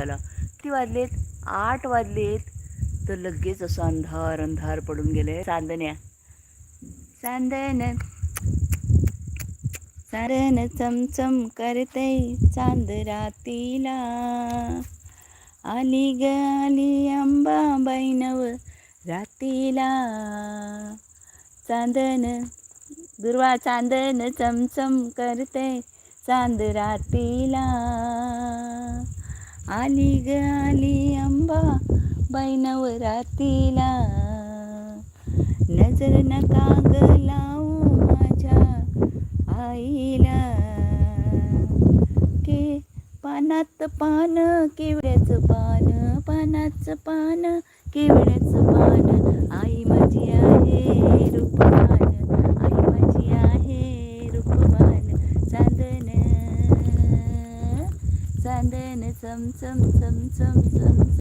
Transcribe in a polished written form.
झाला. किती वाजलेत? 8 वाजलेत. तर लगेच असं अंधार अंधार पडून गेले. चांदण्या चांदन सारन चमचम करते चांद रातीला. आली ग आली अंबाबाई नव रातीला. चांदन दुर्वा चांदन चमचम करते चांद रातीला. आली ग आली अंबाबाई नव रातीला. नजर नका ग लावू माझ्या आईला. के पानात पान केवड्याचं पान, पानाचं पान केवड्याचं पान. आई माझी आहे रूपवान, आई माझी आहे रूपवान. चांदन चांदन चमचम चमचम